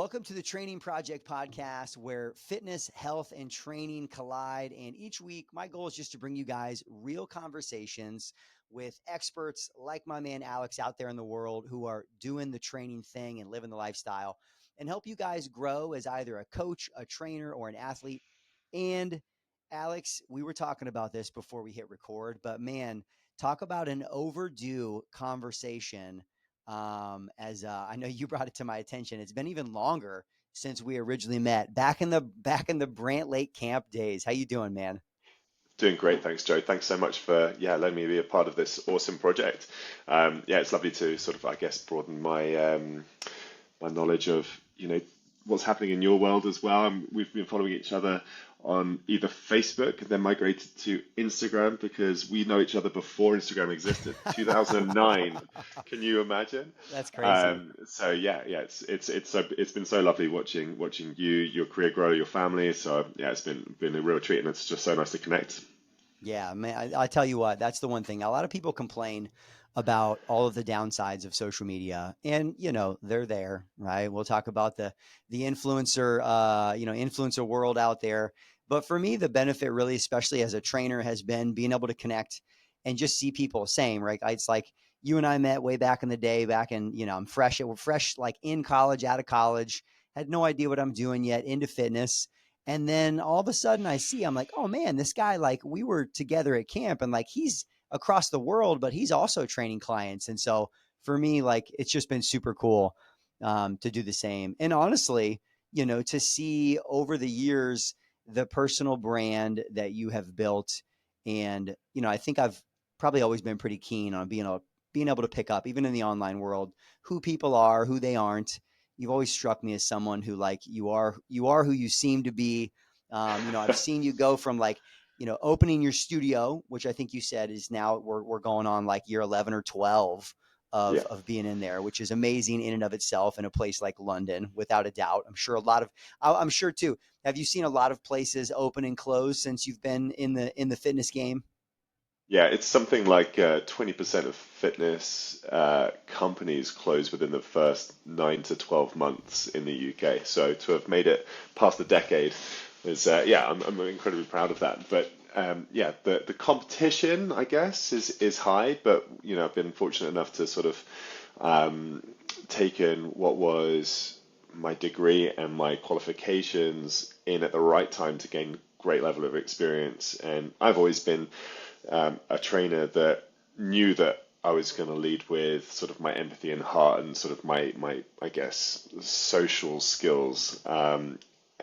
Welcome to the Training Project podcast where fitness, health, and training collide. And each week, my goal is just to bring you guys real conversations with experts like my man Alex out there in the world who are doing the training thing and living the lifestyle and help you guys grow as either a coach, a trainer, or an athlete. And Alex, we were talking about this before we hit record, but man, talk about an overdue conversation. As I know you brought it to my attention, it's been even longer since we originally met back in the Brant Lake camp days. How you doing, man? Doing great, thanks, Joe. Thanks so much for letting me be a part of this awesome project. It's lovely to sort of, I guess, broaden my knowledge of what's happening in your world as well. We've been following each other on either Facebook, then migrated to Instagram because we know each other before Instagram existed, 2009. Can you imagine? That's crazy. It's been so lovely watching your career grow, your family. So yeah, it's been a real treat, and it's just so nice to connect. Yeah, man, I tell you what, that's the one thing. A lot of people complain about all of the downsides of social media, and they're there, right? We'll talk about the influencer, influencer world out there. But for me, the benefit really, especially as a trainer, has been being able to connect and just see people same, right? It's like you and I met way back in the day, back in, we're fresh, like in college, out of college, had no idea what I'm doing yet, into fitness. And then all of a sudden I'm like, oh man, this guy, like we were together at camp and like he's across the world, but he's also training clients. And so for me, like it's just been super cool to do the same. And honestly, to see over the years the personal brand that you have built. And, I think I've probably always been pretty keen on being able to pick up, even in the online world, who people are, who they aren't. You've always struck me as someone who like you are who you seem to be. I've seen you go from like, opening your studio, which I think you said is now we're going on like year 11 or 12 of Yeah. of being in there, which is amazing in and of itself in a place like London, without a doubt. I'm sure too. Have you seen a lot of places open and close since you've been in the fitness game? Yeah, it's something like 20% of fitness companies close within the first 9 to 12 months in the UK. So to have made it past a decade is, I'm incredibly proud of that. But the competition, I guess, is high. But, I've been fortunate enough to sort of taken what was my degree and my qualifications in at the right time to gain great level of experience. And I've always been a trainer that knew that I was going to lead with sort of my empathy and heart and sort of my I guess social skills and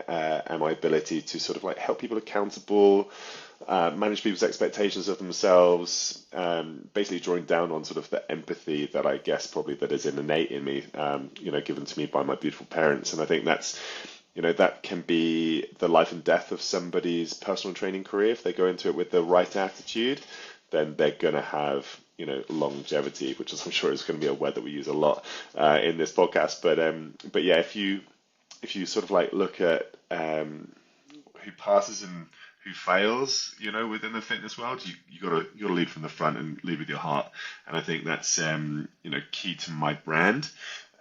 my ability to sort of like help people accountable, manage people's expectations of themselves, basically drawing down on sort of the empathy that I guess probably that is innate in me, given to me by my beautiful parents. And I think that can be the life and death of somebody's personal training career. If they go into it with the right attitude, then they're going to have, longevity, which is, I'm sure is going to be a word that we use a lot in this podcast. But yeah, if you sort of like look at who passes and who fails, within the fitness world, you gotta lead from the front and lead with your heart. And I think that's key to my brand,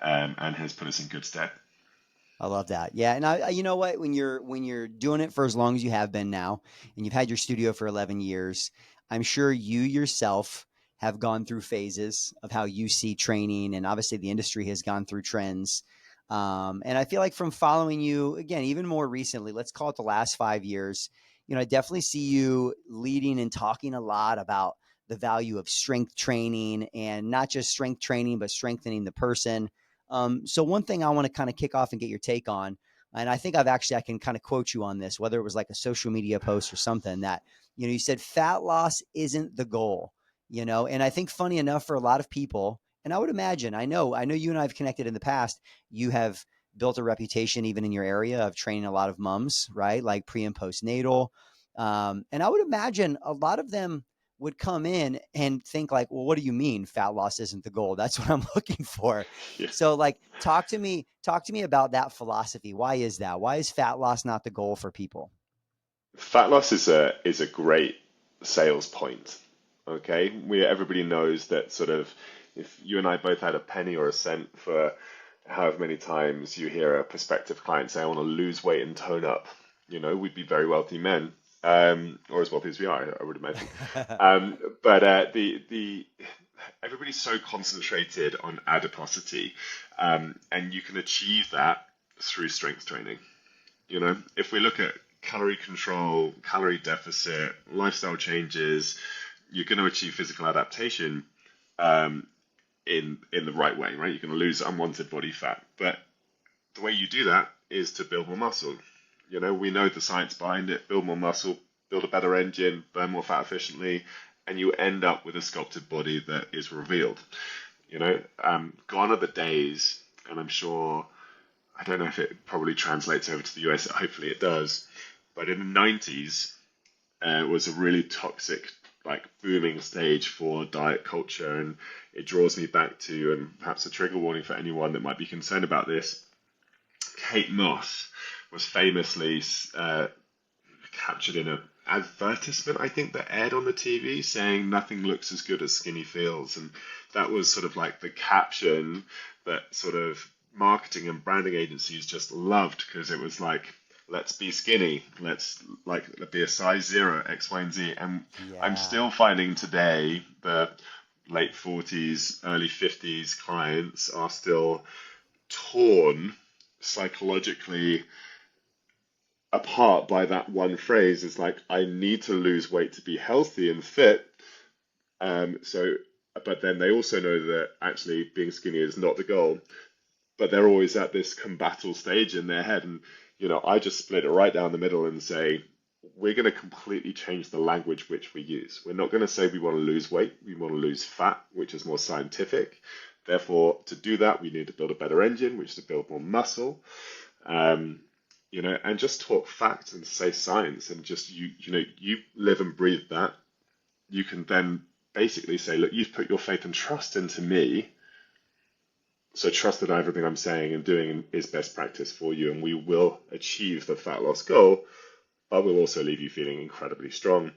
and has put us in good stead. I love that. Yeah, and you know what? When you're doing it for as long as you have been now, and you've had your studio for 11 years, I'm sure you yourself have gone through phases of how you see training, and obviously the industry has gone through trends. And I feel like from following you again, even more recently, let's call it the last 5 years, I definitely see you leading and talking a lot about the value of strength training, and not just strength training, but strengthening the person. So one thing I want to kind of kick off and get your take on, and I think I can kind of quote you on this, whether it was like a social media post or something that, you said fat loss isn't the goal, and I think funny enough for a lot of people, and I would imagine, I know you and I have connected in the past, you have built a reputation even in your area of training a lot of moms, right? Like pre and postnatal. And I would imagine a lot of them would come in and think like, well, what do you mean fat loss isn't the goal? That's what I'm looking for. Yeah. So like, talk to me about that philosophy. Why is that? Why is fat loss not the goal for people? Fat loss is a great sales point. Okay, everybody knows that sort of if you and I both had a penny or a cent for however many times you hear a prospective client say, I want to lose weight and tone up, we'd be very wealthy men, or as wealthy as we are, I would imagine. But the everybody's so concentrated on adiposity, and you can achieve that through strength training. If we look at calorie control, calorie deficit, lifestyle changes, you're going to achieve physical adaptation um, in the right way, right? You're going to lose unwanted body fat, but the way you do that is to build more muscle. We know the science behind it. Build more muscle, build a better engine, burn more fat efficiently, and you end up with a sculpted body that is revealed. Gone are the days, and I'm sure, I don't know if it probably translates over to the US. Hopefully it does. But in the 90s, it was a really toxic, like booming stage for diet culture, and it draws me back to, and perhaps a trigger warning for anyone that might be concerned about this. Kate Moss was famously captured in an advertisement, I think, that aired on the TV saying nothing looks as good as skinny feels. And that was sort of like the caption that sort of marketing and branding agencies just loved, because it was like, let's be skinny, let's like be a size zero, X, Y, and Z. And I'm Yeah. still finding today the late 40s, early 50s clients are still torn psychologically apart by that one phrase. Is like, I need to lose weight to be healthy and fit. So, but then they also know that actually being skinny is not the goal. But they're always at this combatal stage in their head. And, I just split it right down the middle and say, we're going to completely change the language which we use. We're not going to say we want to lose weight. We want to lose fat, which is more scientific. Therefore, to do that, we need to build a better engine, which is to build more muscle. Um, and just talk facts and say science, and just you live and breathe that. You can then basically say, look, you've put your faith and trust into me, so trust that everything I'm saying and doing is best practice for you, and we will achieve the fat loss goal, but we'll also leave you feeling incredibly strong.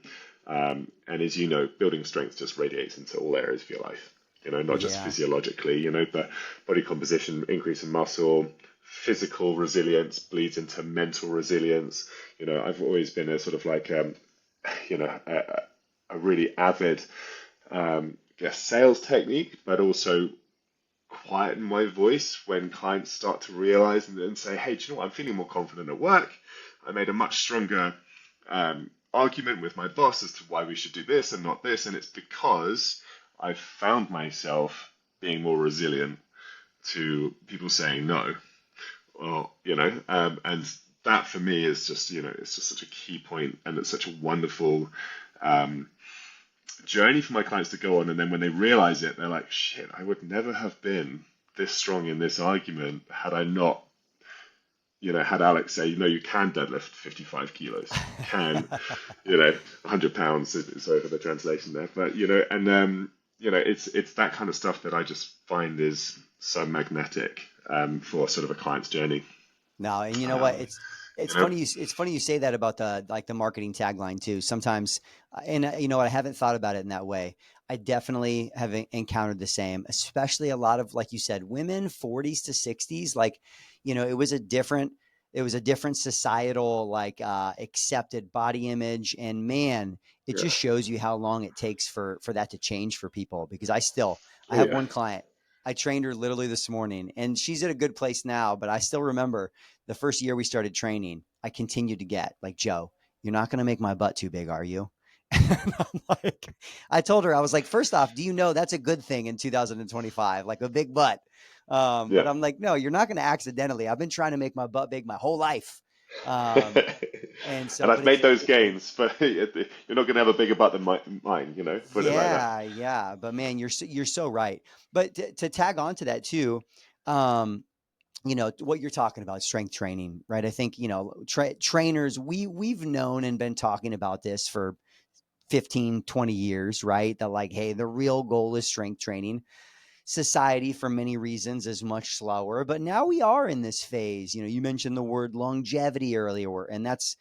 And as you know, building strength just radiates into all areas of your life. Not just Yeah. physiologically, but body composition, increase in muscle, physical resilience bleeds into mental resilience. I've always been a sort of like, a really avid, sales technique, but also quieten my voice when clients start to realize and then say, hey, do you know what? I'm feeling more confident at work. I made a much stronger argument with my boss as to why we should do this and not this. And it's because I've found myself being more resilient to people saying no. Or, and that for me is just, it's just such a key point, and it's such a wonderful um, journey for my clients to go on. And then when they realize it, they're like, shit, I would never have been this strong in this argument had I not, had Alex say, you can deadlift 55 kilos. You can, 100 pounds. Sorry for the translation there. But, it's that kind of stuff that I just find is so magnetic for sort of a client's journey. No, and you know what? Um, It's you know, funny. It's funny you say that about the marketing tagline too. Sometimes, and you know what? I haven't thought about it in that way. I definitely have encountered the same, especially a lot of, like you said, women 40s to 60s. Like, it was a different societal, like, accepted body image, and man, it yeah, just shows you how long it takes for that to change for people. Because I oh have yeah, one client. I trained her literally this morning, and she's at a good place now. But I still remember the first year we started training, I continued to get like, Joe, you're not going to make my butt too big, are you? And I'm like, I told her, I was like, first off, do you know that's a good thing in 2025, like a big butt? But yeah. I'm like, no, you're not going to accidentally. I've been trying to make my butt big my whole life. Um, and And so, I've but made those gains, but you're not going to have a bigger butt than mine, put it like that. yeah, yeah. But man, you're so right. But to tag on to that too, um, what you're talking about, strength training, right? I think, trainers, we've known and been talking about this for 15, 20 years, right? That, like, hey, the real goal is strength training. Society, for many reasons, is much slower, but now we are in this phase. You mentioned the word longevity earlier, and that's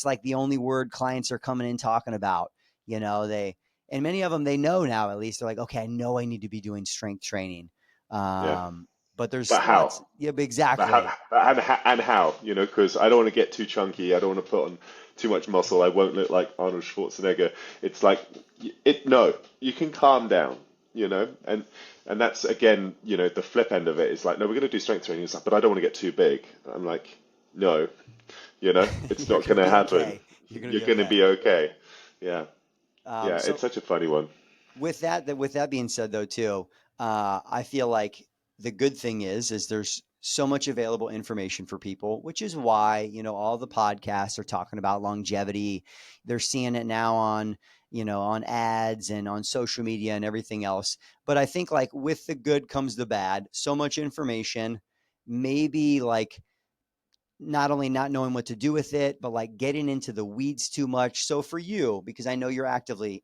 like the only word clients are coming in talking about. They, and many of them, they know now, at least they're like, okay, I know I need to be doing strength training. Yeah. Um, but there's But lots. how? Yeah, but But how, exactly. and how, because I don't want to get too chunky. I don't want to put on too much muscle. I won't look like Arnold Schwarzenegger. It's like, no, you can calm down, and that's again, the flip end of it is like, no, we're going to do strength training. It's like, but I don't want to get too big. I'm like, no, it's You're not gonna going to be happen. okay. You're gonna You're be going to okay. be okay. Yeah, yeah, it's So such a funny one. with that being said, though, too, I feel like the good thing is there's so much available information for people, which is why all the podcasts are talking about longevity. They're seeing it now on on ads and on social media and everything else. But I think like with the good comes the bad. So much information, maybe like not only not knowing what to do with it, but like getting into the weeds too much. So for you, because I know you're actively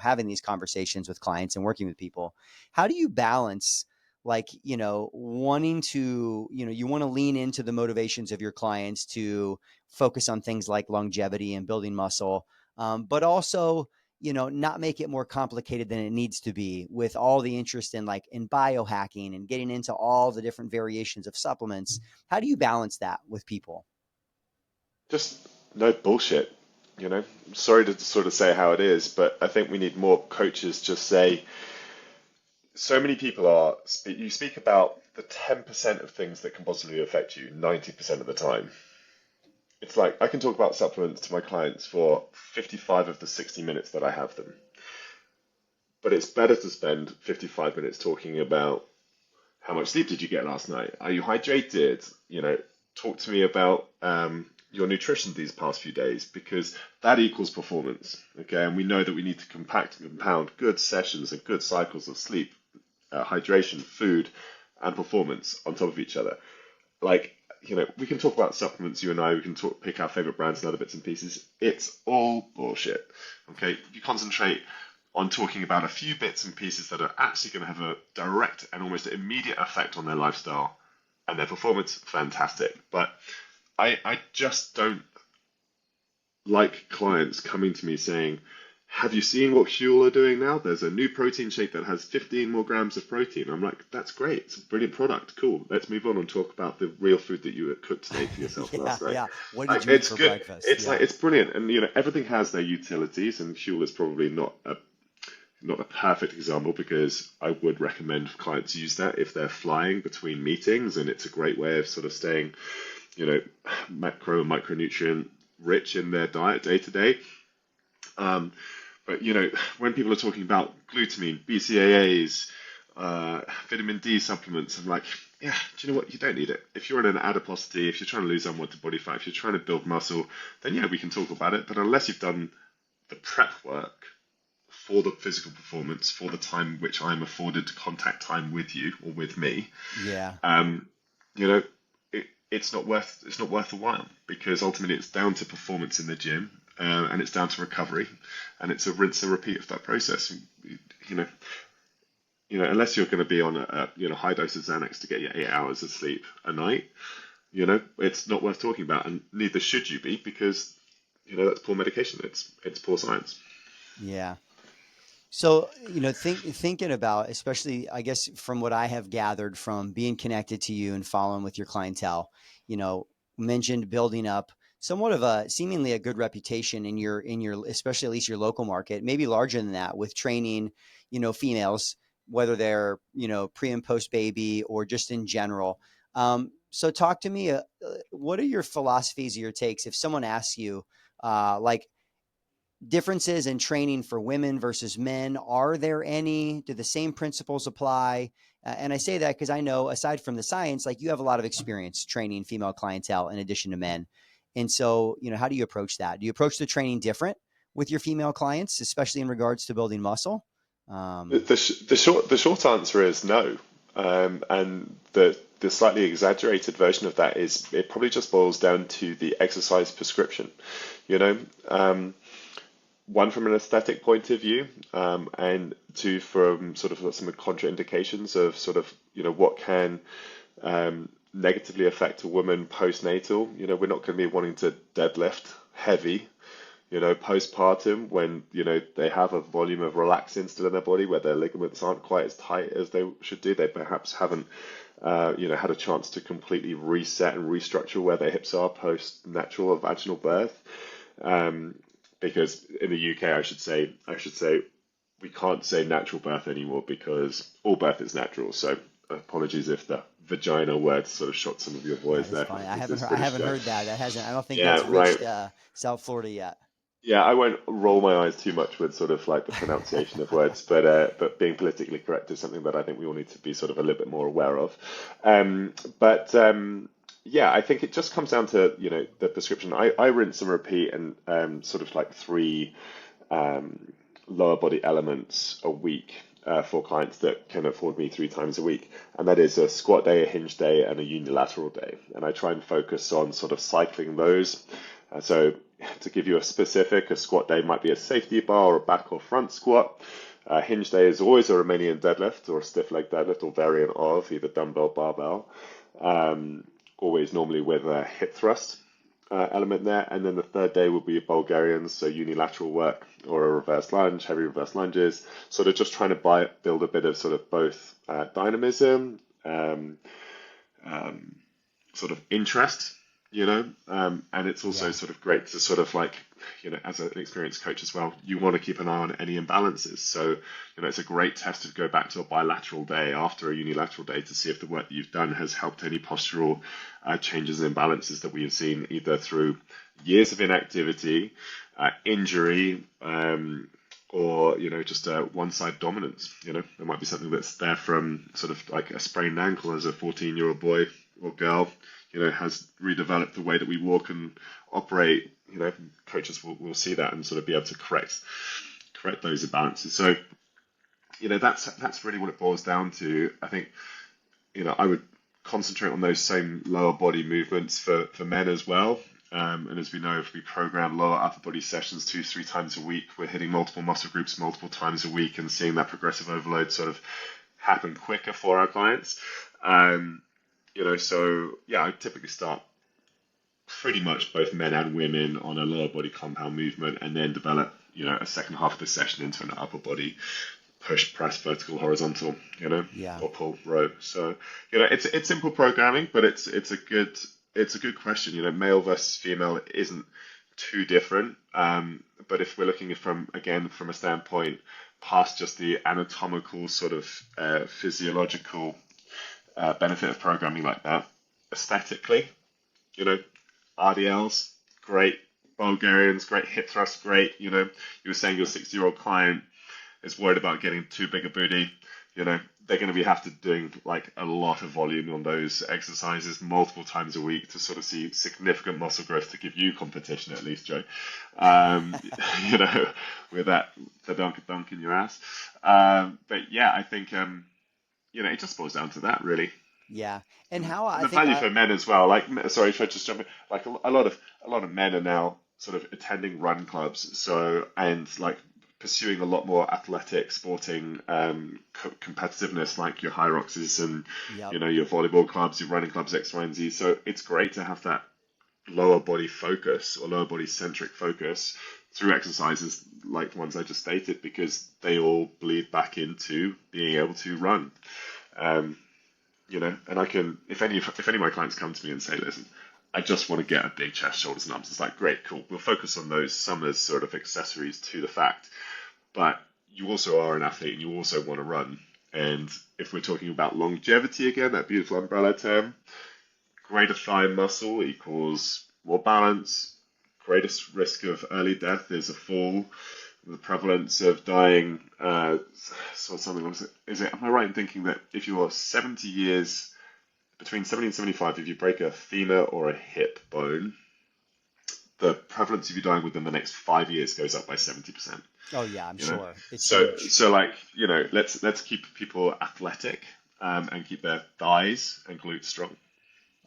having these conversations with clients and working with people, how do you balance like, wanting to, you want to lean into the motivations of your clients to focus on things like longevity and building muscle, but also, not make it more complicated than it needs to be with all the interest in like in biohacking and getting into all the different variations of supplements. How do you balance that with people? Just no bullshit, you know. Sorry to sort of say how it is, but I think we need more coaches just say, so many people you speak about the 10% of things that can possibly affect you 90% of the time. It's like I can talk about supplements to my clients for 55 of the 60 minutes that I have them. But it's better to spend 55 minutes talking about how much sleep did you get last night? Are you hydrated? Talk to me about your nutrition these past few days because that equals performance. Okay, and we know that we need to compact and compound good sessions and good cycles of sleep, hydration, food, and performance on top of each other. Like, we can talk about supplements, you and I, we can pick our favorite brands and other bits and pieces. It's all bullshit. Okay, you concentrate on talking about a few bits and pieces that are actually going to have a direct and almost immediate effect on their lifestyle and their performance, fantastic. But I just don't like clients coming to me saying, have you seen what Huel are doing now? There's a new protein shake that has 15 more grams of protein. I'm like, that's great. It's a brilliant product. Cool. Let's move on and talk about the real food that you cooked today for yourself Yeah, last night. yeah. What did Like, you eat it's for good. breakfast? It's Yeah. like, it's brilliant. And, everything has their utilities, and Huel is probably not a perfect example because I would recommend clients use that if they're flying between meetings, and it's a great way of sort of staying, you know, macro and micronutrient rich in their diet day to day. Um, but when people are talking about glutamine, BCAAs, vitamin D supplements, I'm like, yeah, do you know what? You don't need it. If you're in an adiposity, if you're trying to lose unwanted body fat, if you're trying to build muscle, then yeah, we can talk about it. But unless you've done the prep work for the physical performance, for the time which I'm afforded to contact time with you or with me, Yeah. um, you know, it's not worth the while because ultimately it's down to performance in the gym, and it's down to recovery, and it's a rinse and repeat of that process. You know, unless you're going to be on a high dose of Xanax to get you 8 hours of sleep a night, it's not worth talking about, and neither should you be because that's poor medication. It's poor science. Yeah. So, thinking about, especially, I guess, from what I have gathered from being connected to you and following with your clientele, you know, mentioned building up somewhat of a seemingly a good reputation in your, especially at least your local market, maybe larger than that with training, females, whether they're, pre and post baby or just in general. So talk to me, what are your philosophies or your takes if someone asks you, like, differences in training for women versus men? Are there any? Do the same principles apply? And I say that because I know, aside from the science, like you have a lot of experience training female clientele in addition to men. And so, how do you approach that? Do you approach the training different with your female clients, especially in regards to building muscle? The, Um, the, sh- the short answer is no, and the slightly exaggerated version of that is it probably just boils down to the exercise prescription. You know, one from an aesthetic point of view, and two from sort of some contraindications of sort of what can negatively affect a woman postnatal. We're not going to be wanting to deadlift heavy postpartum when, they have a volume of relaxin still in their body where their ligaments aren't quite as tight as they should do. They perhaps haven't had a chance to completely reset and restructure where their hips are post natural or vaginal birth. Um, because in the UK, I should say we can't say natural birth anymore because all birth is natural. So apologies if the vagina word sort of shot some of your That boys is there funny. with this I British haven't guy. heard that. That hasn't. I don't think Yeah, that's right. reached South Florida yet. Yeah, I won't roll my eyes too much with sort of like the pronunciation of words, but being politically correct is something that I think we all need to be sort of a little bit more aware of. But yeah, I think it just comes down to, the prescription. I rinse and repeat and sort of like three um, lower body elements a week for clients that can afford me 3 times a week. And that is a squat day, a hinge day, and a unilateral day. And I try and focus on sort of cycling those. So to give you a specific, a squat day might be a safety bar or a back or front squat. Hinge day is always a Romanian deadlift or a stiff leg deadlift or variant of either dumbbell, barbell. Always normally with a hip thrust element there. And then the third day will be Bulgarians, so unilateral work or a reverse lunge, heavy reverse lunges. Sort of just trying to build a bit of sort of both dynamism, um, sort of interest, and it's also Yeah. sort of great to sort of like, as an experienced coach as well, you want to keep an eye on any imbalances. So, it's a great test to go back to a bilateral day after a unilateral day to see if the work that you've done has helped any postural changes and imbalances that we have seen either through years of inactivity, injury, or just a one-side dominance. There might be something that's there from sort of like a sprained ankle as a 14-year-old boy or girl, has redeveloped the way that we walk and operate. Coaches will see that and sort of be able to correct those imbalances. So, that's really what it boils down to. I think, I would concentrate on those same lower body movements for men as well. And as we know, if we program lower upper body sessions 2, 3 times a week, we're hitting multiple muscle groups multiple times a week and seeing that progressive overload sort of happen quicker for our clients. So yeah, I typically start pretty much both men and women on a lower body compound movement and then develop, a second half of the session into an upper body push, press, vertical, horizontal, Yeah. or pull, row. So, it's simple programming, but it's a good question. Male versus female isn't too different. But if we're looking from a standpoint past just the anatomical sort of physiological benefit of programming like that, aesthetically, you know, RDLs, great. Bulgarians, great hip thrust, great. You were saying your 60-year-old client is worried about getting too big a booty. They're going to be have to doing like a lot of volume on those exercises multiple times a week to sort of see significant muscle growth to give you competition at least, Joe. Um, you know, with that the dunk in your ass. But yeah, I think it just boils down to that really. Yeah. And how And I the think value I, for men as well. Like, sorry, if I just jump in, like a lot of men are now sort of attending run clubs, so and like pursuing a lot more athletic, sporting competitiveness, like your high roxes and yep. your volleyball clubs, your running clubs, X, Y, and Z. So it's great to have that lower body focus or lower body centric focus through exercises like the ones I just stated, because they all bleed back into being able to run. Um, and I can, if any of my clients come to me and say, listen, I just want to get a big chest, shoulders, and arms, it's like, great, cool. We'll focus on those, some as sort of accessories to the fact. But you also are an athlete and you also want to run. And if we're talking about longevity again, that beautiful umbrella term, greater thigh muscle equals more balance. Greatest risk of early death is a fall. The prevalence of dying, so something was it? Am I right in thinking that if you're 70 years, between 70 and 75, if you break a femur or a hip bone, the prevalence of you dying within the next 5 years goes up by 70%. Oh yeah, I'm You know, sure. It's so huge. so like let's keep people athletic, and keep their thighs and glutes strong.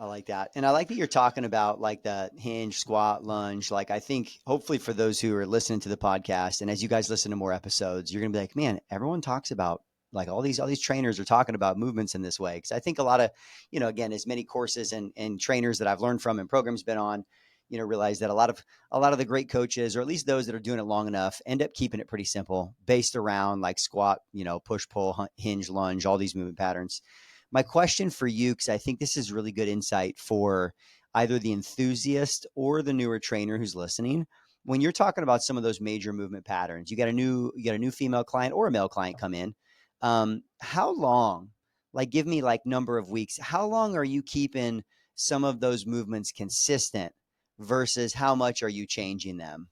I like that. And I like that you're talking about like the hinge, squat, lunge. Like I think hopefully for those who are listening to the podcast and as you guys listen to more episodes, you're going to be like, man, everyone talks about like all these trainers are talking about movements in this way. Cause I think a lot of, again, as many courses and trainers that I've learned from and programs been on, realize that a lot of the great coaches, or at least those that are doing it long enough, end up keeping it pretty simple based around like squat, push, pull, hinge, lunge, all these movement patterns. My question for you, because I think this is really good insight for either the enthusiast or the newer trainer who's listening. When you're talking about some of those major movement patterns, you got a new female client or a male client come in. How long? Like, give me like number of weeks. How long are you keeping some of those movements consistent versus how much are you changing them?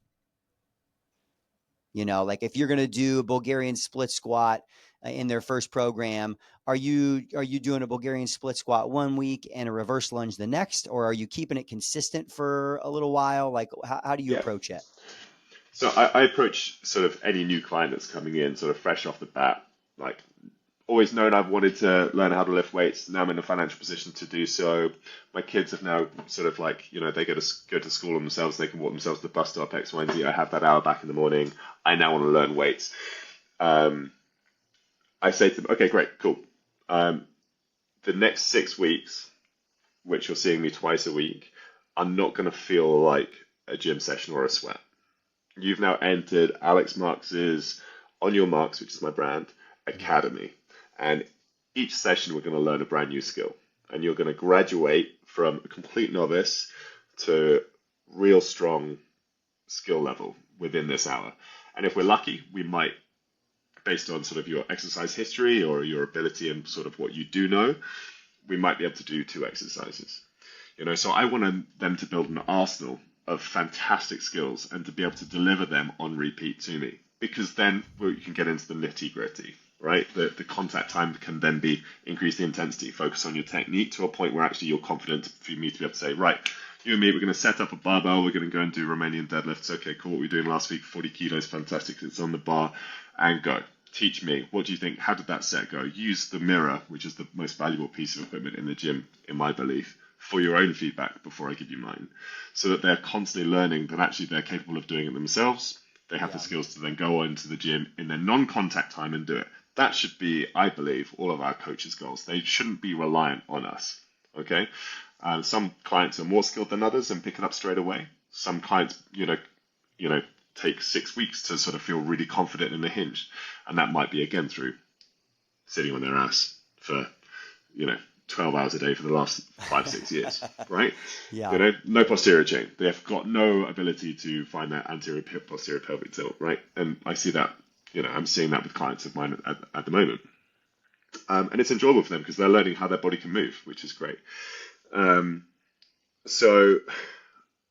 Like if you're going to do a Bulgarian split squat in their first program, are you doing a Bulgarian split squat 1 week and a reverse lunge the next, or are you keeping it consistent for a little while? Like how do you Yeah. approach it? So I approach sort of any new client that's coming in sort of fresh off the bat, like always known I've wanted to learn how to lift weights. Now I'm in a financial position to do so. My kids have now sort of like, they go to school on themselves. They can walk themselves to the bus stop, X, Y, and Z. I have that hour back in the morning. I now want to learn weights. Um, I say to them, okay, great, cool. Um, the next 6 weeks, which you're seeing me twice a week, are not going to feel like a gym session or a sweat. You've now entered Alex Marks's On Your Marks, which is my brand, Mhm. academy. And each session, we're going to learn a brand new skill. And you're going to graduate from a complete novice to real strong skill level within this hour. And if we're lucky, we might, based on sort of your exercise history or your ability and sort of what you do know, we might be able to do 2 exercises. So I want them to build an arsenal of fantastic skills and to be able to deliver them on repeat to me, because then we can get into the nitty gritty, right? The contact time can then be increase the intensity, focus on your technique to a point where actually you're confident for me to be able to say, right, you and me, we're going to set up a barbell, we're going to go and do Romanian deadlifts. Okay, cool. What were we doing last week? 40 kilos, fantastic. It's on the bar, and go. Teach me. What do you think? How did that set go? Use the mirror, which is the most valuable piece of equipment in the gym, in my belief, for your own feedback before I give you mine, so that they're constantly learning that actually they're capable of doing it themselves. They have the Yeah. skills to then go into the gym in their non-contact time and do it. That should be, I believe, all of our coaches' goals. They shouldn't be reliant on us. Okay. Some clients are more skilled than others and pick it up straight away. Some clients, take 6 weeks to sort of feel really confident in the hinge, and that might be again through sitting on their ass for, you know, 12 hours a day for the last 5, 6 years, right? Yeah. No posterior chain. They've got no ability to find that anterior posterior pelvic tilt, right? And I see that, I'm seeing that with clients of mine at the moment. And it's enjoyable for them because they're learning how their body can move, which is great. Um, so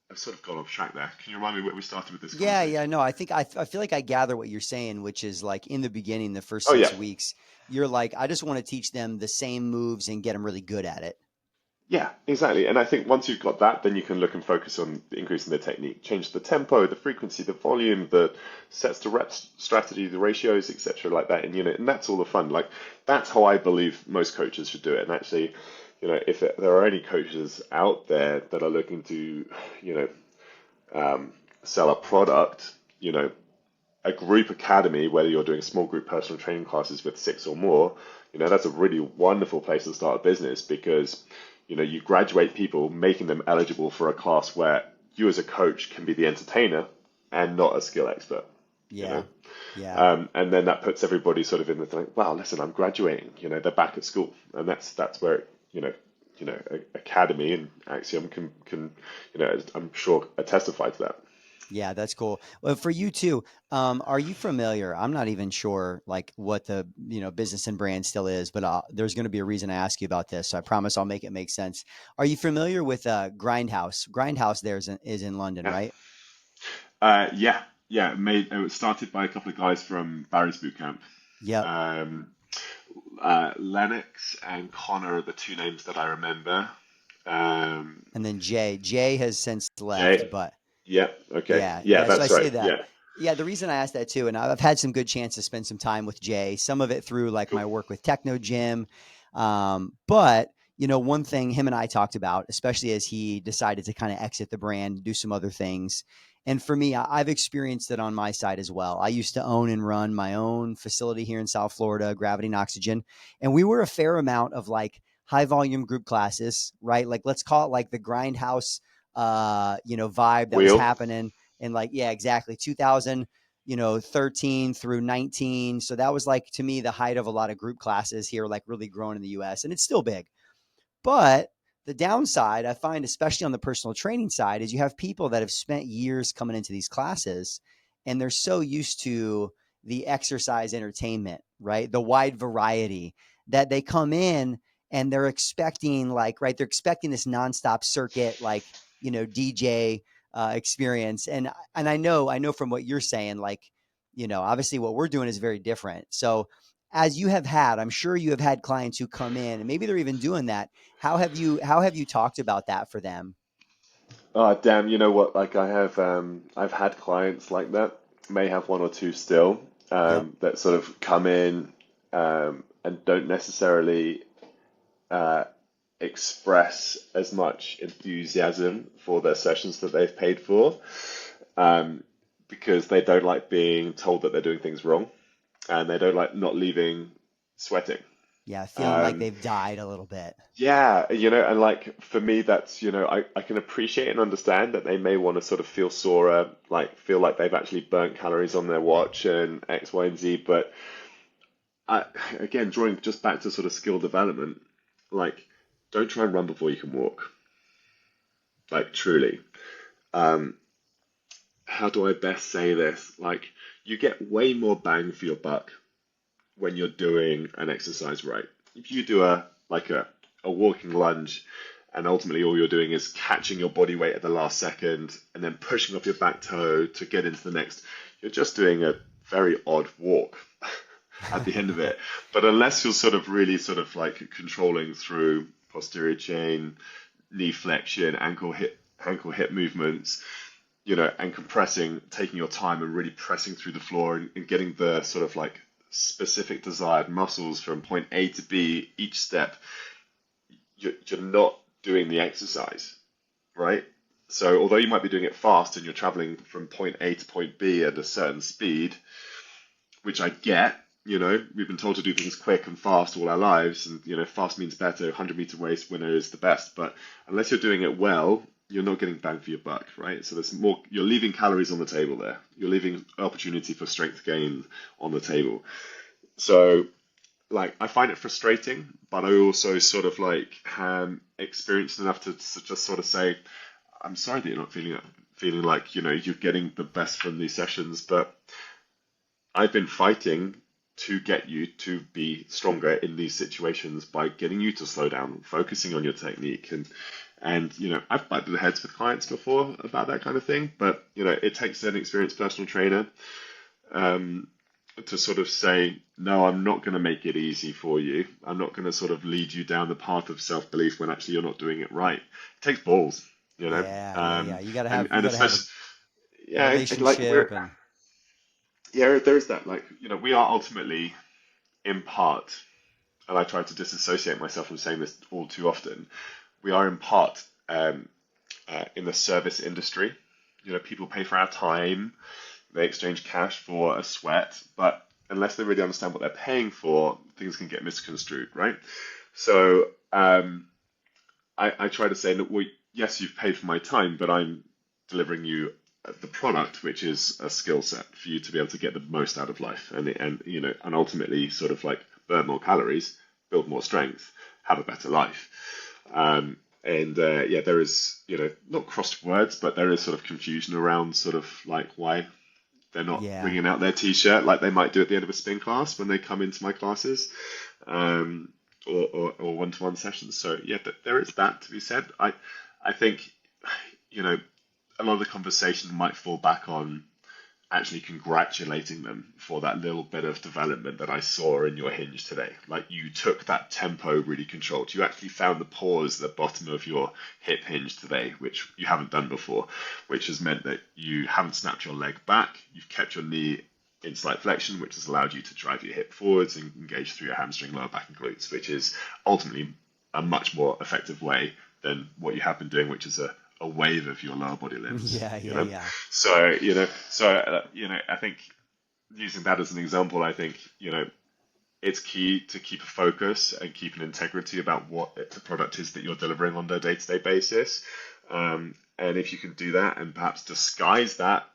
I've sort of gone off track there. Can you remind me where we started with this Yeah, yeah, conversation? no, I think I feel like I gather what you're saying, which is like in the beginning, the first Oh, yeah. 6 weeks, you're like, I just want to teach them the same moves and get them really good at it. Yeah, exactly. And I think once you've got that, then you can look and focus on increasing the technique, change the tempo, the frequency, the volume, the sets to reps strategy, the ratios, etc., like that in unit. And that's all the fun. Like that's how I believe most coaches should do it. And actually, if there are any coaches out there that are looking to, you know, sell a product, a group academy, whether you're doing small group personal training classes with 6 or more, that's a really wonderful place to start a business because, you graduate people, making them eligible for a class where you as a coach can be the entertainer and not a skill expert, you know. Yeah. Yeah. And then that puts everybody sort of in the thing, wow, listen, I'm graduating, they're back at school. And that's where, Academy and Axiom can, I'm sure testify to that. Yeah, that's cool. Well, for you too, are you familiar? I'm not even sure like what the business and brand still is, but there's going to be a reason I ask you about this. So I promise I'll make it make sense. Are you familiar with Grindhouse? Grindhouse there is in London, Yeah. right? Yeah, yeah. It was started by a couple of guys from Barry's Bootcamp. Yep. Um, Lennox and Connor are the two names that I remember. Um, And then Jay has since left, Jay. but Yeah. Okay. yeah, Yeah, yeah. So I that's say right. that. Yeah. Yeah, the reason I asked that too, and I've had some good chance to spend some time with Jay. Some of it through like Cool. my work with Techno Gym, but one thing him and I talked about, especially as he decided to kind of exit the brand, do some other things. And for me, I've experienced it on my side as well. I used to own and run my own facility here in South Florida, Gravity and Oxygen, and we were a fair amount of like high volume group classes, right? Like let's call it like the grindhouse, vibe that was Wheel. happening and like, yeah, exactly. 2000, 13 through 19. So that was like, to me, the height of a lot of group classes here, like really growing in the US, and it's still big. But the downside I find, especially on the personal training side, is you have people that have spent years coming into these classes and they're so used to the exercise entertainment, right? The wide variety that they come in and they're expecting, like, right, they're expecting this nonstop circuit, like, DJ experience. And I know from what you're saying, like, obviously what we're doing is very different. So as you have had, I'm sure you have had clients who come in and maybe they're even doing that. How have you talked about that for them? Oh, damn, you know what? Like I've had clients like that, may have one or two still, Yep. that sort of come in, and don't necessarily uh, express as much enthusiasm for their sessions that they've paid for, um, because they don't like being told that they're doing things wrong, and they don't like not leaving sweating. Yeah, feeling like Um, they've died a little bit. Yeah, and like for me, that's, I can appreciate and understand that they may want to sort of feel sorer, like feel like they've actually burnt calories on their watch and X, Y, and Z. But I, again, drawing just back to sort of skill development, like don't try and run before you can walk. Like truly. Um, how do I best say this? Like you get way more bang for your buck when you're doing an exercise right. If you do a walking lunge and ultimately all you're doing is catching your body weight at the last second and then pushing up your back toe to get into the next, you're just doing a very odd walk at the end of it. But unless you're sort of really sort of like controlling through posterior chain, knee flexion, ankle hip movements, and compressing, taking your time and really pressing through the floor and getting the sort of like specific desired muscles from point A to B each step, you're not doing the exercise, right? So although you might be doing it fast and you're traveling from point A to point B at a certain speed, which I get, we've been told to do things quick and fast all our lives, and fast means better. 100-meter race winner is the best, but unless you're doing it well, you're not getting bang for your buck, right? So there's more. You're leaving calories on the table there. You're leaving opportunity for strength gain on the table. So like I find it frustrating, but I also sort of like am experienced enough to just sort of say, I'm sorry that you're not feeling like you're getting the best from these sessions, but I've been fighting to get you to be stronger in these situations by getting you to slow down, focusing on your technique, and I've butted heads with clients before about that kind of thing, but it takes an experienced personal trainer, um, to sort of say, no, I'm not going to make it easy for you. I'm not going to sort of lead you down the path of self-belief when actually you're not doing it right. It takes balls, you know, Yeah, yeah, yeah. um, You gotta and have you and gotta have a especially, yeah, and like relationship and there's that, like, we are ultimately in part, and I try to disassociate myself from saying this all too often. We are in part, in the service industry. People pay for our time, they exchange cash for a sweat, but unless they really understand what they're paying for, things can get misconstrued, right? So I try to say, look, well, yes, you've paid for my time, but I'm delivering you the product, which is a skill set for you to be able to get the most out of life, and ultimately sort of like burn more calories, build more strength, have a better life. And yeah, there is, not crossed words, but there is sort of confusion around sort of like why they're not yeah. bringing out their t-shirt like they might do at the end of a spin class when they come into my classes, um, or one-to-one sessions. So yeah, there is that to be said. I think, a lot of the conversation might fall back on actually congratulating them for that little bit of development that I saw in your hinge today. Like you took that tempo really controlled. You actually found the pause at the bottom of your hip hinge today, which you haven't done before, which has meant that you haven't snapped your leg back. You've kept your knee in slight flexion, which has allowed you to drive your hip forwards and engage through your hamstring, lower back, and glutes, which is ultimately a much more effective way than what you have been doing, which is a wave of your lower body limbs, Yeah, yeah, yeah. So I think using that as an example, I think it's key to keep a focus and keep an integrity about what the product is that you're delivering on a day-to-day basis. And if you can do that and perhaps disguise that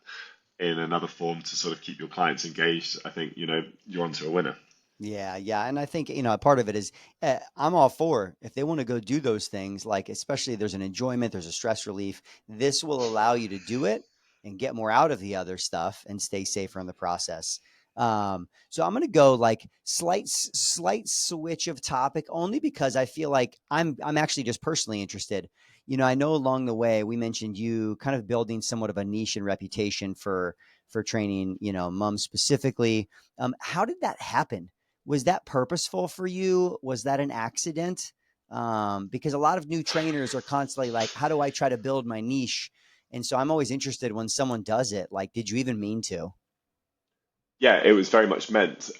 in another form to sort of keep your clients engaged, I think, you're onto a winner. Yeah, yeah, and I think part of it is I'm all for if they want to go do those things, like especially there's an enjoyment, there's a stress relief. This will allow you to do it and get more out of the other stuff and stay safer in the process. So I'm gonna go like slight switch of topic only because I feel like I'm actually just personally interested. I know along the way we mentioned you kind of building somewhat of a niche and reputation for training, moms specifically. How did that happen? Was that purposeful for you? Was that an accident? Because a lot of new trainers are constantly like, how do I try to build my niche? And so I'm always interested when someone does it. Like, did you even mean to? Yeah, it was very much meant.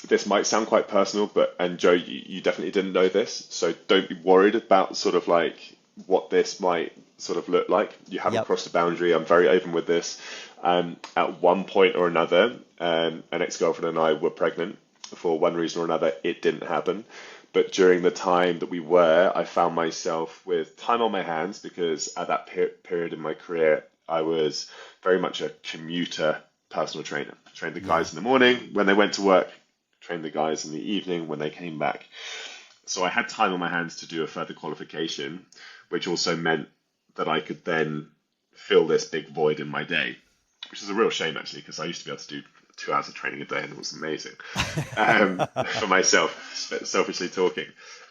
This might sound quite personal, but and Joe, you definitely didn't know this, so don't be worried about sort of like what this might sort of look like. You haven't Yep. crossed the boundary. I'm very open with this. At one point or another, an ex-girlfriend and I were pregnant. For one reason or another, it didn't happen. But during the time that we were, I found myself with time on my hands because at that period in my career, I was very much a commuter personal trainer. Trained the Yeah. guys in the morning when they went to work, trained the guys in the evening when they came back. So I had time on my hands to do a further qualification, which also meant that I could then fill this big void in my day, which is a real shame actually, because I used to be able to do 2 hours of training a day and it was amazing for myself, selfishly talking.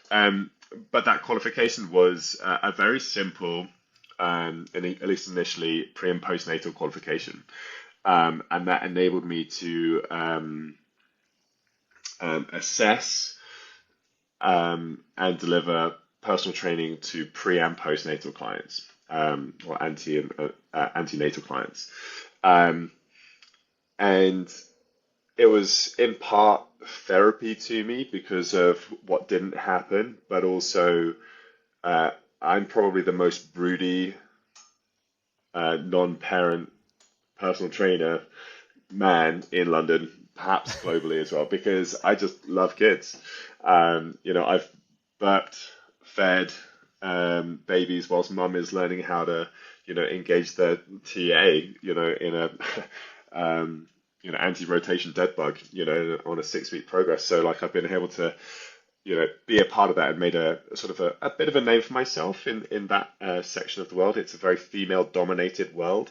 Um, but that qualification was a very simple, at least initially, pre and postnatal qualification. And that enabled me to assess and deliver personal training to pre and postnatal clients or antenatal clients. Um, and it was in part therapy to me because of what didn't happen, but also I'm probably the most broody non-parent personal trainer man in London, perhaps globally as well, because I just love kids. I've burped, fed babies whilst mum is learning how to, engage their TA, in a, anti-rotation dead bug, on a 6-week progress. So like I've been able to, be a part of that and made a sort of a bit of a name for myself in that section of the world. It's a very female-dominated world.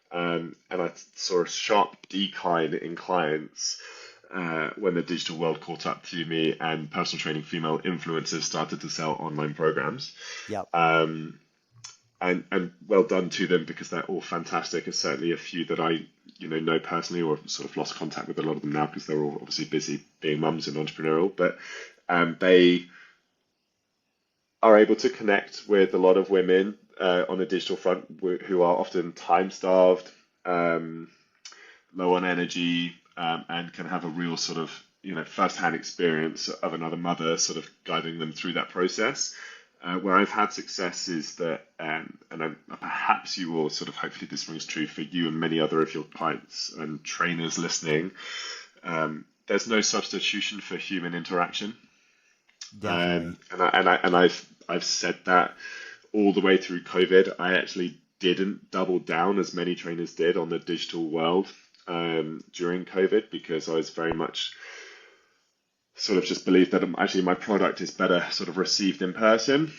And I saw a sharp decline in clients when the digital world caught up to me and personal training female influencers started to sell online programs. Yep. Um, and well done to them because they're all fantastic. There's certainly a few that I know personally or sort of lost contact with a lot of them now because they're all obviously busy being mums and entrepreneurial. But they are able to connect with a lot of women on the digital front who are often time starved, um, low on energy, and can have a real sort of first-hand experience of another mother sort of guiding them through that process. Where I've had success is that, perhaps you will sort of hopefully this rings true for you and many other of your clients and trainers listening. There's no substitution for human interaction. Definitely. I've said that all the way through COVID. I actually didn't double down as many trainers did on the digital world during COVID because I was very much sort of just believed that actually my product is better sort of received in person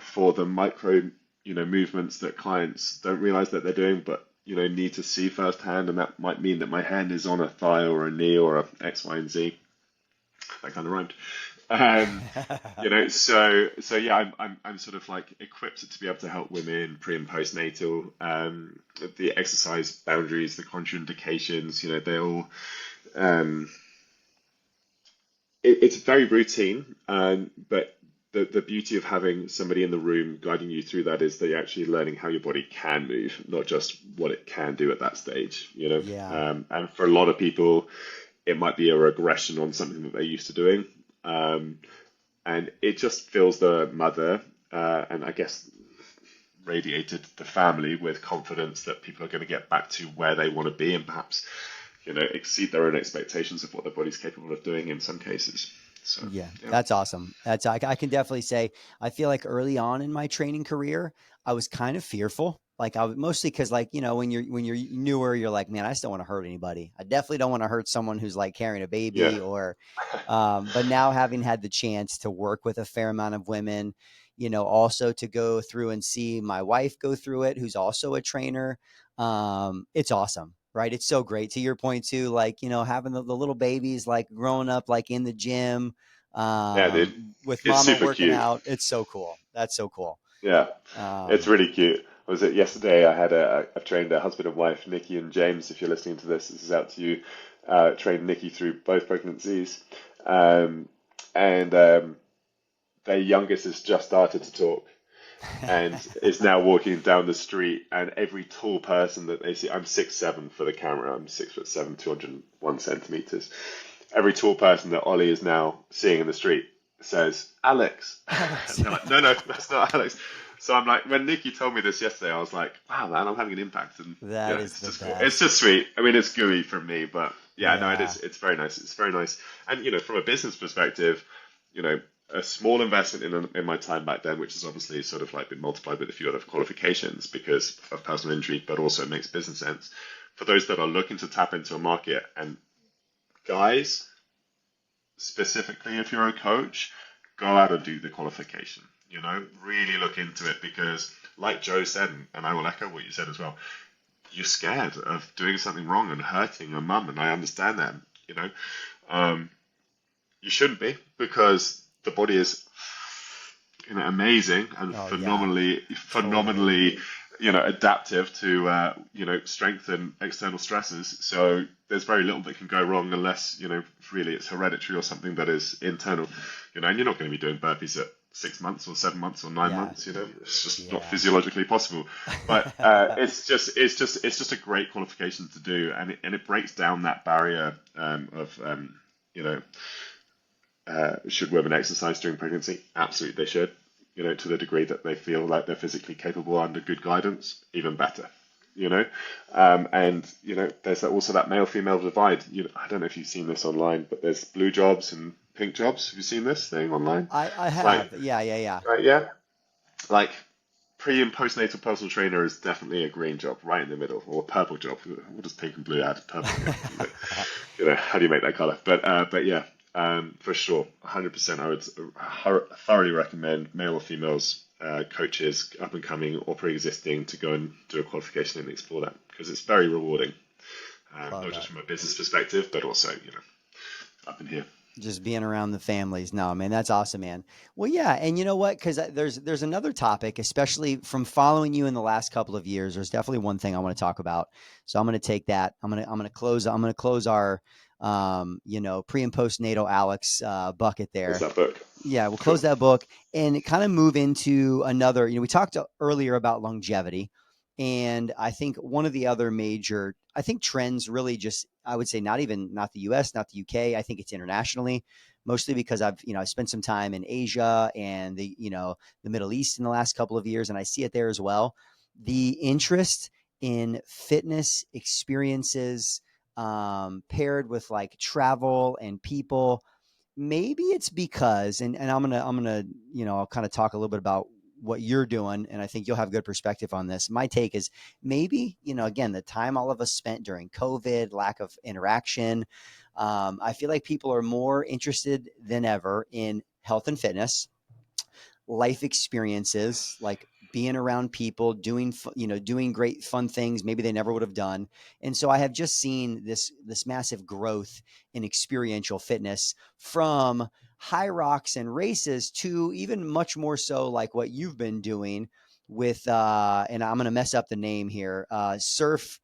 for the micro movements that clients don't realize that they're doing, but need to see firsthand, and that might mean that my hand is on a thigh or a knee or a X, Y, and Z. That kind of rhymed. Um, so yeah, I'm sort of like equipped to be able to help women pre and postnatal, the exercise boundaries, the contraindications, they all, um, it's very routine, but the beauty of having somebody in the room guiding you through that is that you're actually learning how your body can move, not just what it can do at that stage. Yeah. And for a lot of people, it might be a regression on something that they're used to doing. Um, and it just fills the mother and I guess radiated the family with confidence that people are going to get back to where they want to be and perhaps exceed their own expectations of what their body's capable of doing in some cases. So Yeah, yeah. that's awesome. I can definitely say I feel like early on in my training career, I was kind of fearful. Like I mostly because like, when you're newer, you're like, man, I just don't want to hurt anybody. I definitely don't want to hurt someone who's like carrying a Yeah. baby or, but now having had the chance to work with a fair amount of women, also to go through and see my wife go through it, who's also a trainer. It's awesome, right? It's so great. To your point too, like, having the little babies, like growing up, like in the gym, Yeah, dude. with It's mama super working cute. out. It's so cool. That's so cool. Yeah. It's Um, really cute. Was it yesterday? I've trained a husband and wife, Nikki and James. If you're listening to this, this is out to you. Trained Nikki through both pregnancies, um, and their youngest has just started to talk and is now walking down the street. And every tall person that they see, I'm 6'7" for the camera. I'm 6'7", 201 centimeters. Every tall person that Ollie is now seeing in the street says, Alex. Alex. And they're like, no, no, that's not Alex. So I'm like, when Nikki told me this yesterday, I was like, wow, man, I'm having an impact. And That yeah, is it's the just cool. It's just best. sweet. I mean, it's gooey from me, but yeah, no, it Yeah. is. It's very nice. It's very nice. And, from a business perspective, you know, a small investment in my time back then, which has obviously sort of like been multiplied with a few other qualifications because of personal injury, but also makes business sense. For those that are looking to tap into a market, and guys, specifically if you're a coach, go out and do the qualification. Really look into it because, like Joe said, and I will echo what you said as well, you're scared of doing something wrong and hurting a mum, and I understand that. You know, um, you shouldn't be because the body is, amazing and Oh yeah. Totally. phenomenally, adaptive to, strength and external stresses. So there's very little that can go wrong unless, really it's hereditary or something that is internal, and you're not going to be doing burpees at 6 months or 7 months or nine Yeah. months, it's just not Yeah. physiologically possible. But it's just a great qualification to do, and it breaks down that barrier of, you know, should women exercise during pregnancy? Absolutely, they should. To the degree that they feel like they're physically capable under good guidance, even better. You know, and there's also that male-female divide. I don't know if you've seen this online, but there's blue jobs and pink jobs. Have you seen this thing online? I Like, have. Yeah, yeah, yeah. right, yeah, like pre and postnatal personal trainer is definitely a green job, right in the middle, or a purple job. What does pink and blue add? Purple. How do you make that color? But yeah, for sure, 100%. I would thoroughly recommend male or females, coaches, up and coming or pre-existing, to go and do a qualification and explore that because it's very rewarding, Love not just that. from a business perspective, but also up in here. Just being around the families. No, man, that's awesome, man. Well, yeah, and you know what? Because there's another topic, especially from following you in the last couple of years. There's definitely one thing I want to talk about. So I'm going to take that. I'm going to close our pre and postnatal Alex bucket What's there. that book? Yeah, we'll Cool. close that book and kind of move into another. We talked earlier about longevity. And I think one of the other major, I think trends really just, I would say not the US, not the UK. I think it's internationally, mostly because I spent some time in Asia and the Middle East in the last couple of years. And I see it there as well. The interest in fitness experiences, paired with like travel and people. Maybe it's because, and I'm gonna, I'll kind of talk a little bit about what you're doing, and I think you'll have good perspective on this. My take is maybe, again, the time all of us spent during COVID, lack of interaction. I feel like people are more interested than ever in health and fitness, life experiences, like being around people, doing great fun things maybe they never would have done. And so I have just seen this massive growth in experiential fitness, from high rocks and races to even much more so like what you've been doing with and I'm going to mess up the name here, surf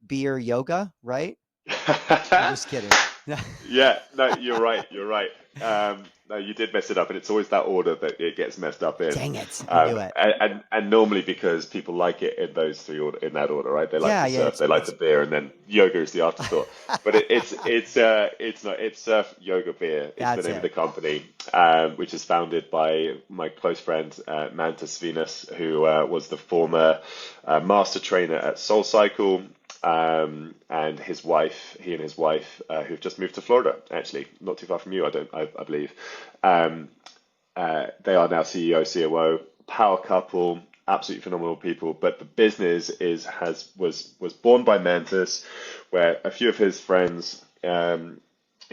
beer yoga, right? I'm just kidding. Yeah, no, you're right. You're right. No, you did mess it up, and it's always that order that it gets messed up in. Dang it, I knew it. And normally because people like it in those three order, in that order, right? They like Yeah, the yeah, surf, it's they like the it's beer, and then yoga is the afterthought. But it's not, it's Surf Yoga Beer is the that's name of the it. company, which is founded by my close friend Mantas Venus, who was the former master trainer at Soul Cycle, and his wife, he and his wife, who've just moved to Florida, actually, not too far from you, I believe. They are now CEO, COO, power couple. absolutely phenomenal people. But the business was born by Mantis, where a few of his friends, he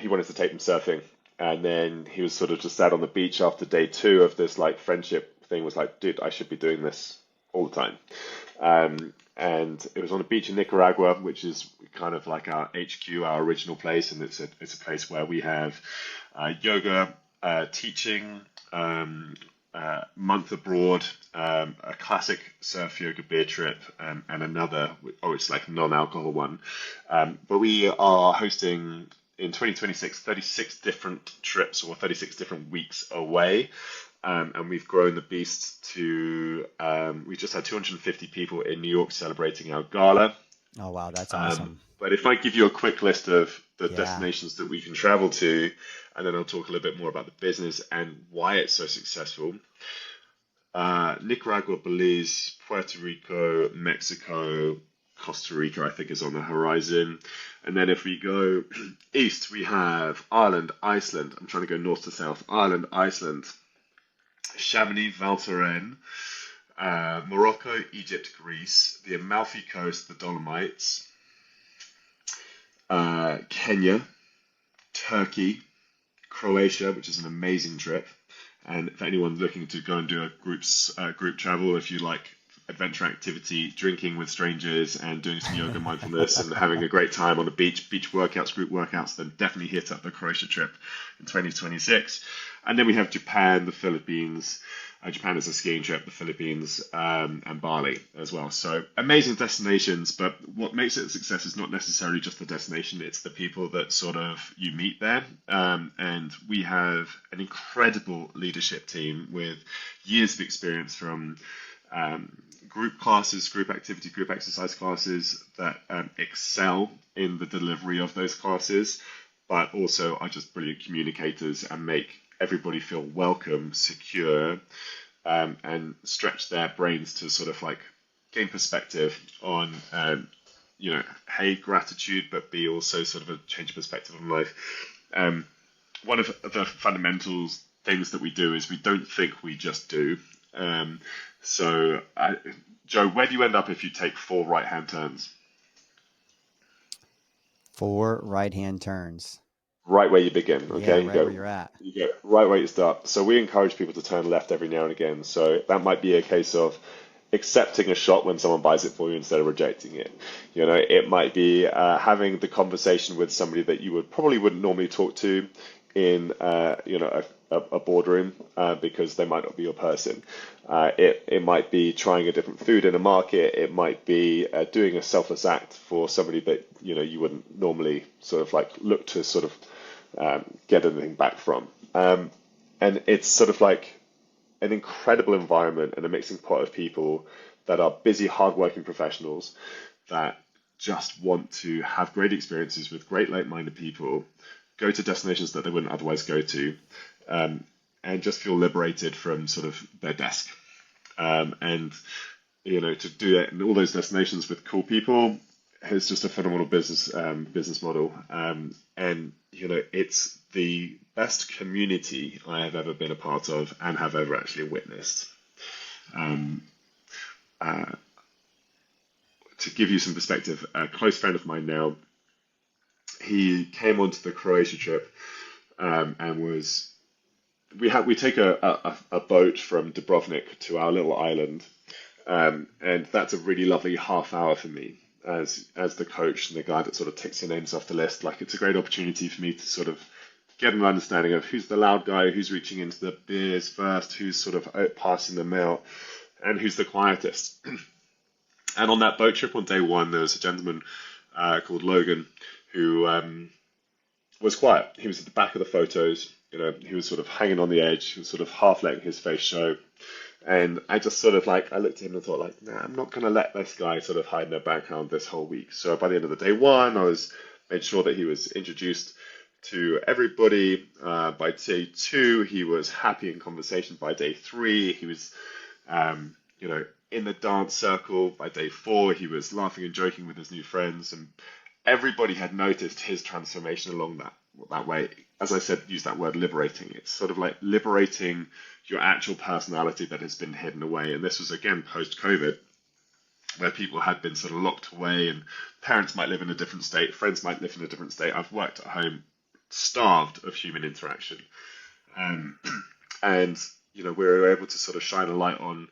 wanted to take them surfing, and then he was sort of just sat on the beach after day two of this like friendship thing. Was like, dude, I should be doing this all the time. And it was on a beach in Nicaragua, which is kind of like our HQ, our original place, and it's a place where we have yoga, teaching, month abroad, a classic surf yoga beer trip, and another, it's like a non-alcohol one. But we are hosting in 2026 36 different trips or 36 different weeks away. And we've grown the beast to, we just had 250 people in New York celebrating our gala. Oh, wow. That's awesome. But if I give you a quick list of the Yeah. destinations that we can travel to, and then I'll talk a little bit more about the business and why it's so successful. Nicaragua, Belize, Puerto Rico, Mexico, Costa Rica, I think, is on the horizon. And then if we go east, we have Ireland, Iceland. I'm trying to go north to south. Ireland, Iceland, Chamonix, Val Thorens, Morocco, Egypt, Greece, the Amalfi Coast, the Dolomites, Kenya, Turkey, Croatia, which is an amazing trip. And for anyone looking to go and do a group travel, if you like adventure activity, drinking with strangers and doing some yoga mindfulness and having a great time on the beach workouts, group workouts, then definitely hit up the Croatia trip in 2026. And then we have Japan, the Philippines. Japan is a skiing trip, the Philippines, and Bali as well. So amazing destinations, but what makes it a success is not necessarily just the destination, it's the people that sort of you meet there. And we have an incredible leadership team with years of experience from group classes, group activity, group exercise classes that excel in the delivery of those classes, but also are just brilliant communicators and make everybody feel welcome, secure, and stretch their brains to sort of like gain perspective on, hey, gratitude, but be also sort of a change of perspective on life. One of the fundamental things that we do is we don't think, we just do. Joe, where do you end up if you take 4 right-hand turns? 4 right-hand turns. Right where you begin, Yeah, okay? right where you're at. You go right where you start. So we encourage people to turn left every now and again. So that might be a case of accepting a shot when someone buys it for you instead of rejecting it. You know, it might be having the conversation with somebody that you wouldn't normally talk to in a boardroom because they might not be your person. It might be trying a different food in a market. It might be doing a selfless act for somebody that you wouldn't normally sort of like look to sort of get anything back from. And it's sort of like an incredible environment and a mixing pot of people that are busy, hardworking professionals that just want to have great experiences with great like-minded people, go to destinations that they wouldn't otherwise go to, and just feel liberated from sort of their desk. And to do that in all those destinations with cool people is just a phenomenal business model. And it's the best community I have ever been a part of and have ever actually witnessed. To give you some perspective, a close friend of mine now, he came onto the Croatia trip and we take a boat from Dubrovnik to our little island, and that's a really lovely half hour for me as the coach and the guy that sort of ticks your names off the list. Like, it's a great opportunity for me to sort of get an understanding of who's the loud guy, who's reaching into the beers first, who's sort of passing them out, and who's the quietest. And on that boat trip on day one, there was a gentleman called Logan who was quiet. He was at the back of the photos. He was sort of hanging on the edge. He was sort of half letting his face show. And I just sort of like, I looked at him and thought like, nah, I'm not going to let this guy sort of hide in the background this whole week. So by the end of the day one, I made sure that he was introduced to everybody. By day 2, he was happy in conversation. By day 3, he was, in the dance circle. By day 4, he was laughing and joking with his new friends. And everybody had noticed his transformation along that way. As I said, use that word liberating. It's sort of like liberating your actual personality that has been hidden away. And this was again post COVID, where people had been sort of locked away, and parents might live in a different state, friends might live in a different state. I've worked at home, starved of human interaction. Um, and, we were able to sort of shine a light on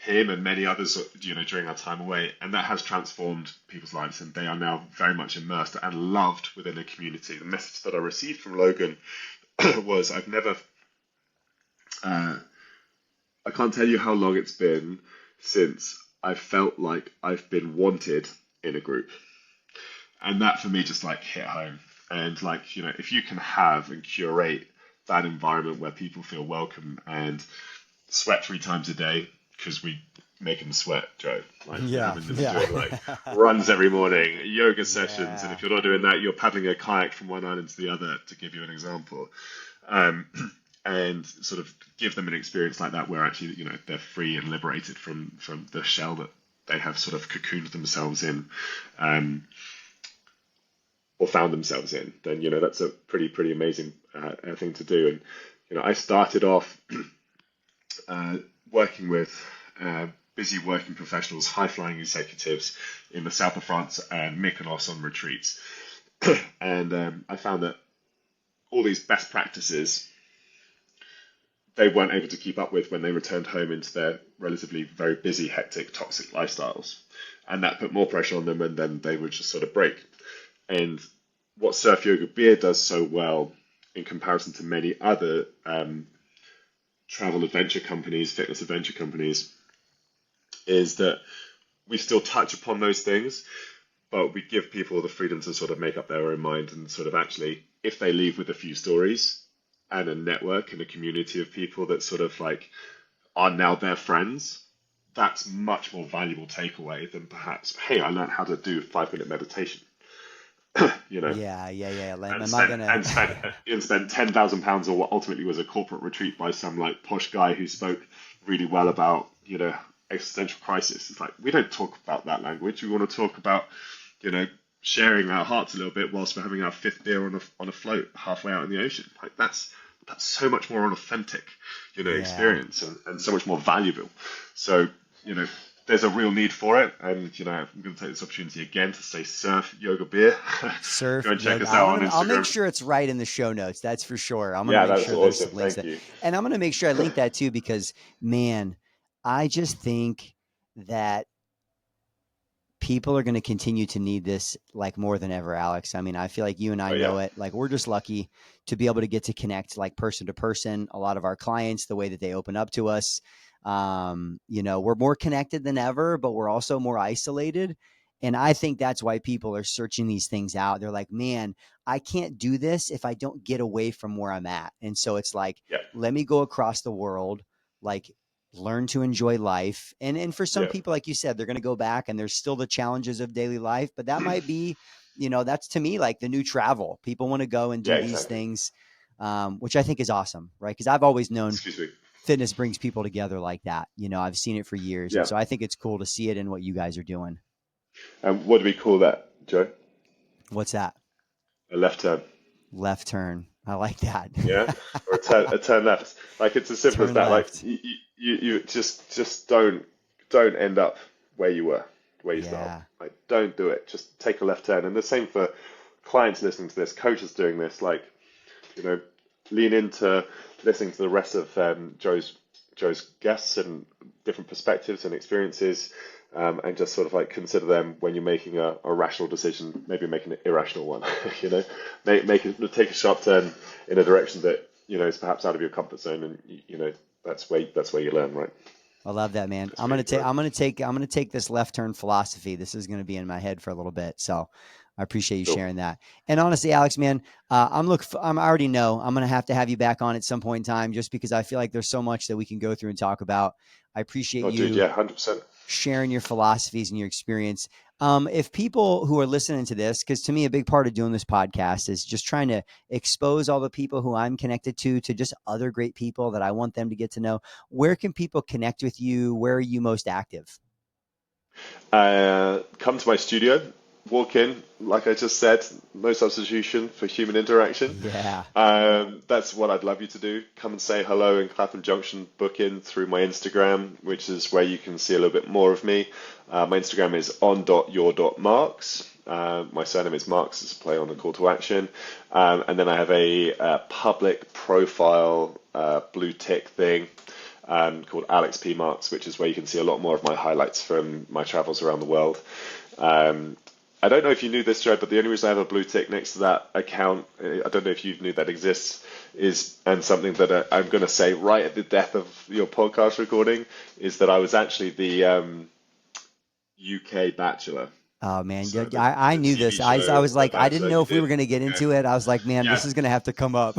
him and many others, during our time away. And that has transformed people's lives, and they are now very much immersed and loved within a community. The message that I received from Logan was, I can't tell you how long it's been since I felt like I've been wanted in a group. And that for me just like hit home. And like, if you can have and curate that environment where people feel welcome and sweat 3 times a day, because we make them sweat, Joe. Like we're Yeah, having them yeah, doing like runs every morning, yoga sessions, and yeah. if you're not doing that, you're paddling a kayak from one island to the other, to give you an example. Um, and sort of give them an experience like that where actually, they're free and liberated from the shell that they have sort of cocooned themselves in, um, or found themselves in. Then that's a pretty amazing thing to do. And I started off uh, working with busy working professionals, high flying executives in the south of France and Mykonos on retreats. And I found that all these best practices they weren't able to keep up with when they returned home into their relatively very busy, hectic, toxic lifestyles. And that put more pressure on them, and then they would just sort of break. And what Surf Yoga Beer does so well in comparison to many other travel adventure companies, fitness adventure companies, is that we still touch upon those things, but we give people the freedom to sort of make up their own mind and sort of actually, if they leave with a few stories and a network and a community of people that sort of like are now their friends, that's much more valuable takeaway than perhaps, hey, I learned how to do 5 minute meditation, you know, Yeah, yeah, yeah. and Am I spent gonna? and spent and spent £10,000 or what ultimately was a corporate retreat by some like posh guy who spoke really well about existential crisis. It's like we don't talk about that language. We want to talk about you know sharing our hearts a little bit whilst we're having our fifth beer on a float halfway out in the ocean. Like that's so much more an authentic Yeah. experience, and so much more valuable. So there's a real need for it, and I'm going to take this opportunity again to say Surf Yoga Beer. Surf Go and check yoga. us out on I'll make Instagram. sure it's right in the show notes. That's for sure. I'm gonna Yeah, make that's sure there's awesome. some links Thank that, you. and I'm gonna make sure I link that too because man, I just think that people are going to continue to need this like more than ever, Alex. I mean, I feel like you and I Oh yeah, know it. Like we're just lucky to be able to get to connect like person to person. A lot of our clients, the way that they open up to us, we're more connected than ever, but we're also more isolated. And I think that's why people are searching these things out. They're like, man, I can't do this if I don't get away from where I'm at. And so it's like, yeah, let me go across the world, like learn to enjoy life. And for some yeah, people, like you said, they're going to go back and there's still the challenges of daily life, but that might be, that's to me like the new travel. People want to go and yeah. do these Exactly. things, which I think is awesome, right? Because I've always known Excuse me. fitness brings people together like that. I've seen it for years. And Yeah. so I think it's cool to see it in what you guys are doing. And what do we call that, Joe? What's that? A left turn. Left turn. I like that. Yeah, or a turn left. Like it's as simple as Turn that. Like left. you just don't end up where you start. Yeah. Like don't do it. Just take a left turn. And the same for clients listening to this, coaches doing this. Like you know, lean into listening to the rest of Joe's guests and different perspectives and experiences, and just sort of like consider them when you're making a rational decision, maybe making an irrational one. you know, take a sharp turn in a direction that is perhaps out of your comfort zone, and that's where you learn, right? I love that, man. That's where you grow. I'm gonna take this left turn philosophy. This is gonna be in my head for a little bit. So I appreciate you Cool. sharing that. And honestly, Alex, man, I already know I'm gonna have to have you back on at some point in time, just because I feel like there's so much that we can go through and talk about. I appreciate Oh, dude, you yeah, 100%. sharing your philosophies and your experience. If people who are listening to this, because to me, a big part of doing this podcast is just trying to expose all the people who I'm connected to just other great people that I want them to get to know. Where can people connect with you? Where are you most active? Come to my studio. walk in, like I just said, no substitution for human interaction. Yeah. That's what I'd love you to do. Come and say hello in Clapham Junction. Book in through my Instagram, which is where you can see a little bit more of me. My Instagram is on.your.marks. My surname is Marks, it's a play on the call to action. And then I have a public profile blue tick thing called Alex P. Marks, which is where you can see a lot more of my highlights from my travels around the world. Um, I don't know if you knew this, Joe, but the only reason I have a blue tick next to that account, I don't know if you knew that exists, is, and something that I'm going to say right at the death of your podcast recording, is that I was actually the UK Bachelor. Oh man, So I the knew TV this. I show was The like, I didn't Bachelor, know you if we did? were going to get Yeah. into it. I was like, man, this Yeah. is going to have to come up.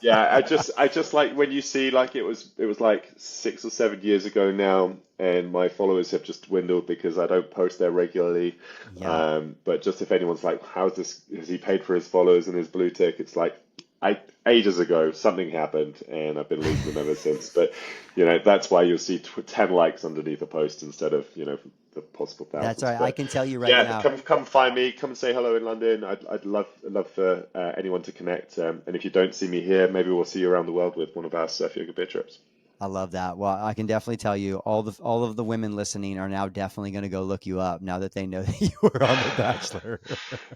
Yeah, I just like when you see like it was like 6 or 7 years ago now, and my followers have just dwindled because I don't post there regularly. Yeah, But just if anyone's like, how's this? Has he paid for his followers and his blue tick? It's like I ages ago something happened, and I've been losing them ever since. But that's why you'll see 10 likes underneath a post instead of the possible that's all thousands. right. I But can tell you right yeah, now. come find me. Come and say hello in London. I'd love for anyone to connect. And if you don't see me here, maybe we'll see you around the world with one of our surf yoga beer trips. I love that. Well, I can definitely tell you all of the women listening are now definitely going to go look you up now that they know that you were on The Bachelor.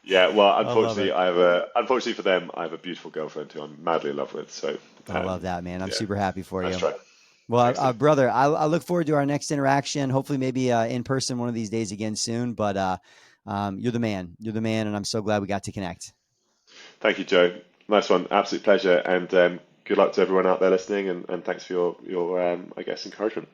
Yeah, well, I love it. unfortunately for them, I have a beautiful girlfriend who I'm madly in love with. So, I love that, man. I'm yeah, super happy for nice you. try. Well, Thanks, Tim. brother, I look forward to our next interaction. Hopefully, maybe in person one of these days again soon. But you're the man. You're the man, and I'm so glad we got to connect. Thank you, Joe. Nice one. Absolute pleasure. And good luck to everyone out there listening. And thanks for your I guess, encouragement.